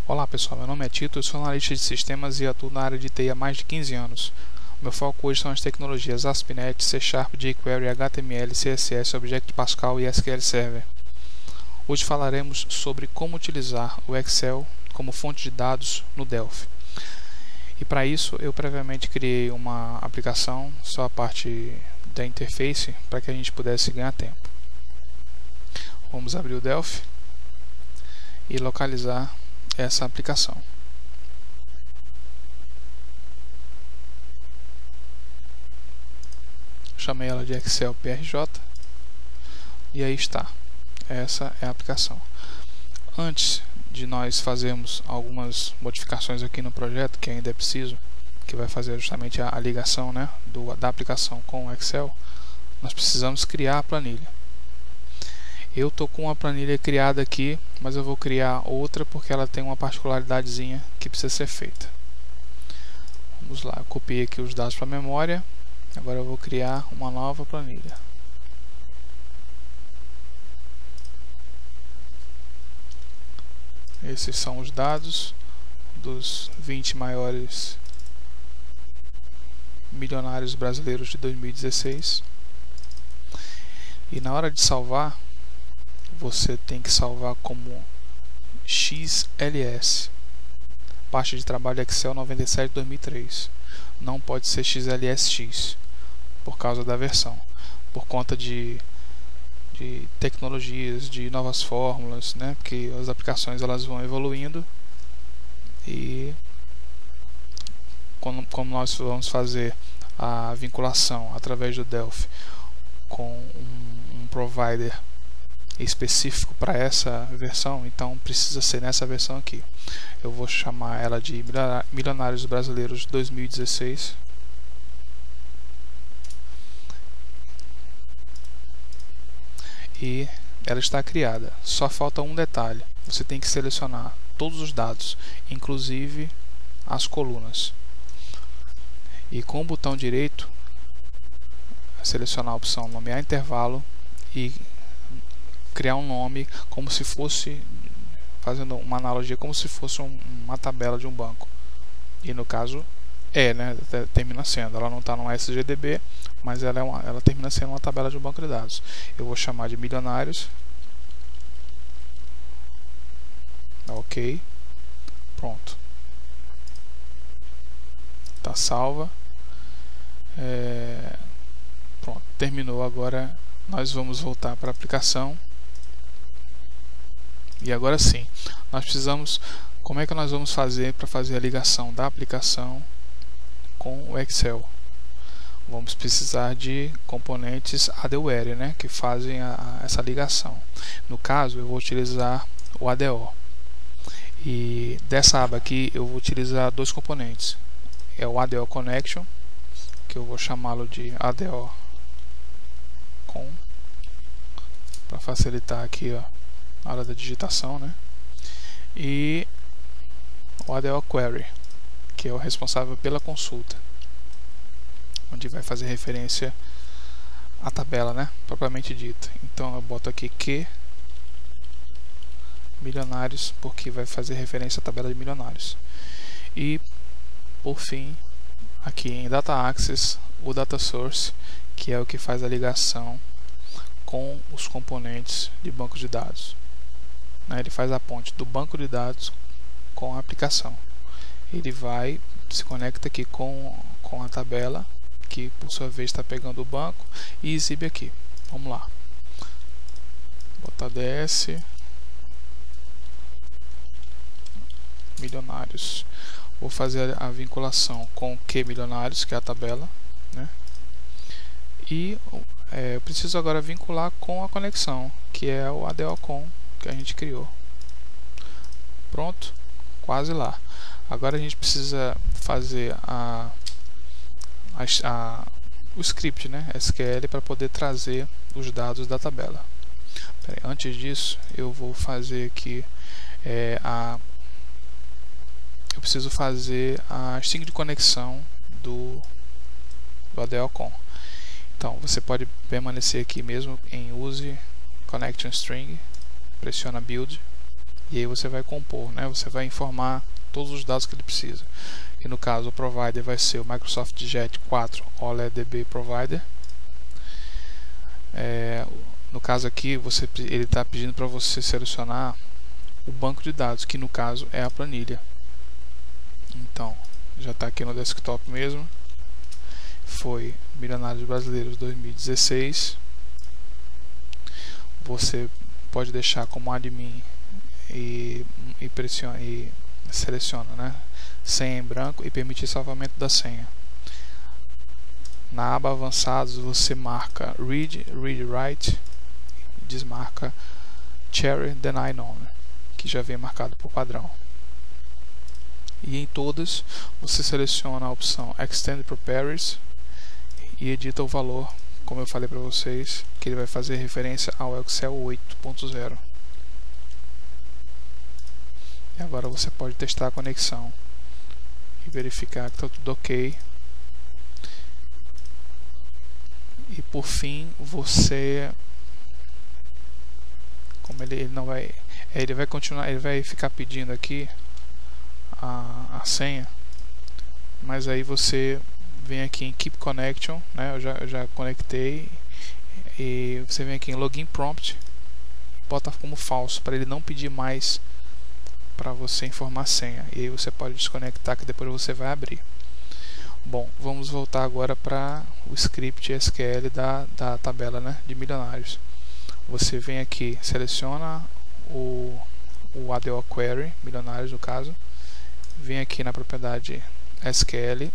Olá pessoal, meu nome é Tito, eu sou analista de sistemas e atuo na área de TI há mais de 15 anos. O meu foco hoje são as tecnologias ASP.NET, C#, jQuery, HTML, CSS, Object-Pascal e SQL Server. Hoje falaremos sobre como utilizar o Excel como fonte de dados no Delphi. E para isso eu previamente criei uma aplicação, só a parte da interface, para que a gente pudesse ganhar tempo. Vamos abrir o Delphi e localizar essa aplicação. Chamei ela de Excel PRJ e aí está. Essa é a aplicação. Antes de nós fazermos algumas modificações aqui no projeto, que ainda é preciso, que vai fazer justamente a ligação, né, da aplicação com o Excel, nós precisamos criar a planilha. Eu estou com uma planilha criada aqui, mas eu vou criar outra porque ela tem uma particularidadezinha que precisa ser feita. Vamos lá, eu copiei aqui os dados para a memória. Agora eu vou criar uma nova planilha. Esses são os dados dos 20 maiores milionários brasileiros de 2016. E na hora de salvar, você tem que salvar como XLS, pasta de trabalho Excel 97/2003. Não pode ser XLSX, por causa da versão, por conta de tecnologias, de novas fórmulas, né? Porque as aplicações elas vão evoluindo e como nós vamos fazer a vinculação através do Delphi com um provider específico para essa versão, então precisa ser nessa versão aqui. Eu vou chamar ela de Milionários Brasileiros 2016. E ela está criada. Só falta um detalhe. Você tem que selecionar todos os dados, inclusive as colunas. E com o botão direito, selecionar a opção nomear intervalo e criar um nome como se fosse, fazendo uma analogia, como se fosse uma tabela de um banco. E no caso né, termina sendo, ela não está no SGDB, mas ela termina sendo uma tabela de um banco de dados. Eu vou chamar de milionários. Ok, pronto, está salva. Pronto, terminou. Agora nós vamos voltar para a aplicação. E agora sim, nós precisamos, como é que nós vamos fazer para fazer a ligação da aplicação com o Excel? Vamos precisar de componentes ADOR, né, que fazem essa ligação. No caso, eu vou utilizar o ADO. E dessa aba aqui eu vou utilizar dois componentes. É o ADO Connection, que eu vou chamá-lo de ADO com, para facilitar aqui, ó, na hora da digitação, né? E o ADO Query, que é o responsável pela consulta, onde vai fazer referência à tabela, né, propriamente dita. Então eu boto aqui que milionários, porque vai fazer referência à tabela de milionários. E por fim, aqui em Data Access, o Data Source, que é o que faz a ligação com os componentes de banco de dados. Ele faz a ponte do banco de dados com a aplicação. Ele se conecta aqui com a tabela, que por sua vez está pegando o banco e exibe aqui. Vamos lá. Botar DS milionários. Vou fazer a vinculação com o que milionários, que é a tabela, né? E eu preciso agora vincular com a conexão, que é o ADO com que a gente criou. Pronto, quase lá. Agora a gente precisa fazer o script, né, SQL, para poder trazer os dados da tabela. Antes disso, eu vou fazer aqui eu preciso fazer a string de conexão do ADO com. Então você pode permanecer aqui mesmo em use connection string, pressiona build e aí você vai compor, né? Você vai informar todos os dados que ele precisa. E no caso o provider vai ser o Microsoft Jet 4 OLEDB Provider. No caso aqui ele está pedindo para você selecionar o banco de dados, que no caso é a planilha. Então já está aqui no desktop mesmo. Foi Milionários Brasileiros 2016. Você pode deixar como admin e seleciona, né, senha em branco e permitir salvamento da senha. Na aba avançados você marca read, write, e desmarca cherry deny none, que já vem marcado por padrão. E em todas você seleciona a opção extend properties e edita o valor, como eu falei para vocês, que ele vai fazer referência ao Excel 8.0. E agora você pode testar a conexão e verificar que está tudo ok. E por fim, você, como ele não vai, ele vai continuar, ele vai ficar pedindo aqui a senha, mas aí você vem aqui em Keep Connection, né? Eu já conectei, e você vem aqui em Login Prompt, bota como falso para ele não pedir mais para você informar a senha, e aí você pode desconectar que depois você vai abrir. Bom, vamos voltar agora para o script SQL da tabela, né, de milionários. Você vem aqui, seleciona o ADO Query, milionários no caso, vem aqui na propriedade SQL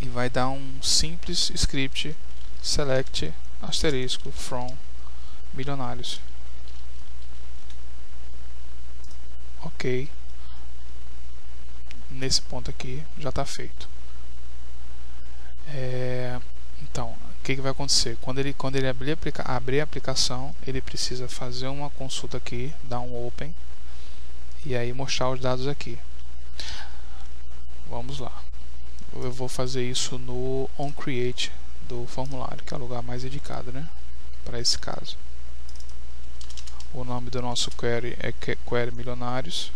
e vai dar um simples script select asterisco from milionários. Ok, nesse ponto aqui já está feito. Então, o que vai acontecer? Quando ele abrir a aplicação, ele precisa fazer uma consulta aqui, dar um open e aí mostrar os dados aqui. Vamos lá. Eu vou fazer isso no onCreate do formulário, que é o lugar mais indicado, né, para esse caso. O nome do nosso query é Query Milionários.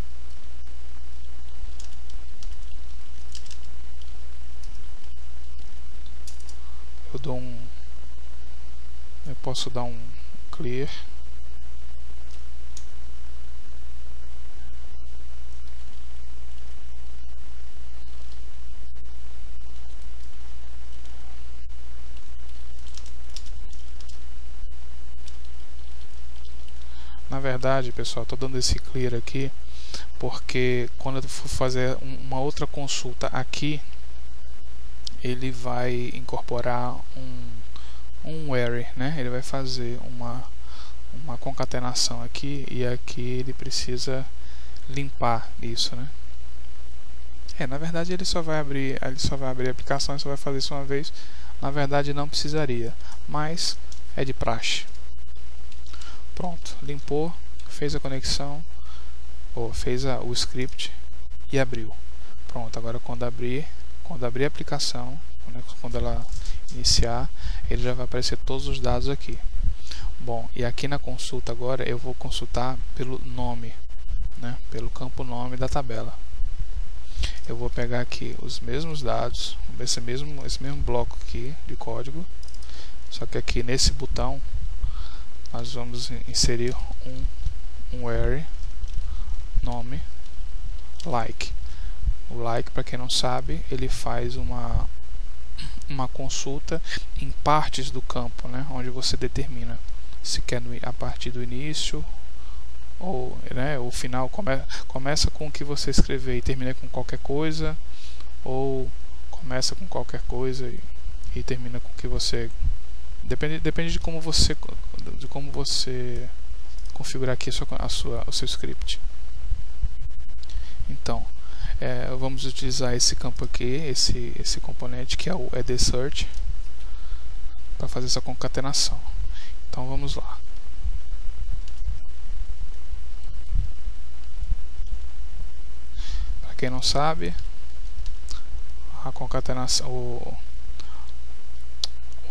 Eu posso dar um clear. Na verdade, pessoal, estou dando esse clear aqui porque quando eu for fazer uma outra consulta aqui, ele vai incorporar um where, né? Ele vai fazer uma concatenação aqui, e aqui ele precisa limpar isso, né? Na verdade ele só vai abrir a aplicação e só vai fazer isso uma vez. Na verdade não precisaria, mas é de praxe. Pronto, limpou, fez a conexão, ou fez o script e abriu. Pronto, agora quando abrir a aplicação, quando ela iniciar, ele já vai aparecer todos os dados aqui. Bom, e aqui na consulta agora eu vou consultar pelo nome, né, pelo campo nome da tabela. Eu vou pegar aqui os mesmos dados, esse mesmo bloco aqui de código, só que aqui nesse botão nós vamos inserir um where nome like. O like, para quem não sabe, ele faz uma consulta em partes do campo, né, onde você determina se quer a partir do início ou, né, o final. Começa com o que você escrever e termina com qualquer coisa, ou começa com qualquer coisa e termina com o que você... Depende de como você configurar aqui o seu script. Então, vamos utilizar esse campo aqui, esse componente que é o edSearch, para fazer essa concatenação. Então vamos lá. Para quem não sabe, a concatenação,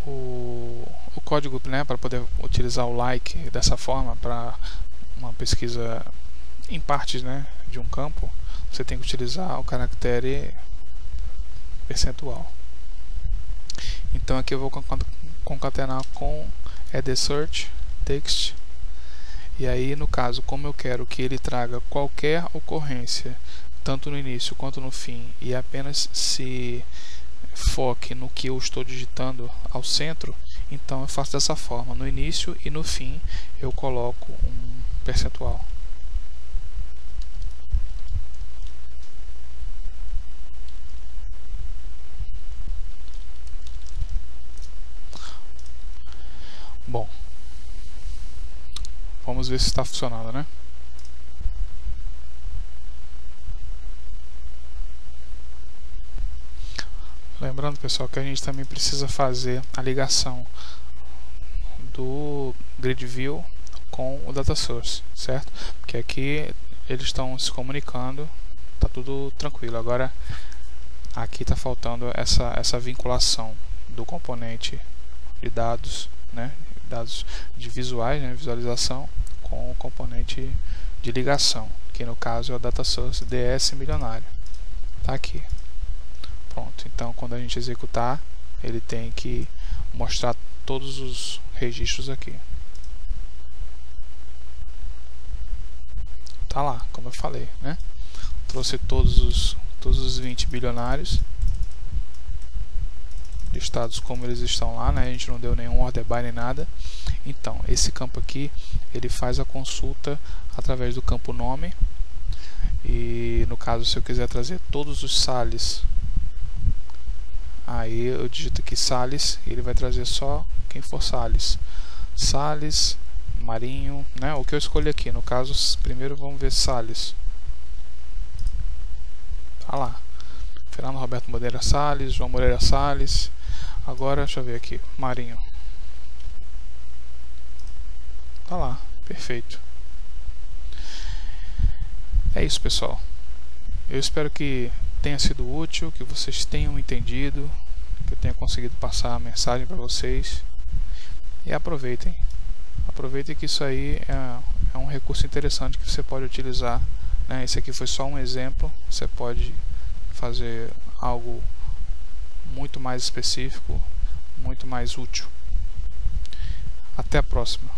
o código, né, para poder utilizar o like dessa forma para uma pesquisa em partes, né, de um campo, você tem que utilizar o caractere percentual. Então aqui eu vou concatenar com search text, e aí no caso, como eu quero que ele traga qualquer ocorrência tanto no início quanto no fim e apenas se foque no que eu estou digitando ao centro, então eu faço dessa forma: no início e no fim eu coloco um percentual. Bom, vamos ver se está funcionando, né? Lembrando, pessoal, que a gente também precisa fazer a ligação do grid view com o data source, certo? Porque aqui eles estão se comunicando, tá tudo tranquilo. Agora aqui está faltando essa vinculação do componente de dados, né? Dados de visuais, né? Visualização, com o componente de ligação, que no caso é o data source DS milionário. Tá aqui. Pronto, então quando a gente executar, ele tem que mostrar todos os registros aqui. Tá lá, como eu falei, né? Trouxe todos os 20 bilionários listados como eles estão lá, né? A gente não deu nenhum order by nem nada. Então, esse campo aqui, ele faz a consulta através do campo nome. E no caso, se eu quiser trazer todos os Salles, aí eu digito aqui Salles, e ele vai trazer só quem for Salles. Salles, Marinho, né? O que eu escolhi aqui, no caso, primeiro vamos ver Salles. Tá lá. Fernando Roberto Moreira Salles, João Moreira Salles. Agora, deixa eu ver aqui, Marinho. Tá lá, perfeito. É isso, pessoal. Eu espero que tenha sido útil, que vocês tenham entendido, que eu tenha conseguido passar a mensagem para vocês. E aproveitem. Aproveitem que isso aí é um recurso interessante que você pode utilizar, né? Esse aqui foi só um exemplo. Você pode fazer algo muito mais específico, muito mais útil. Até a próxima.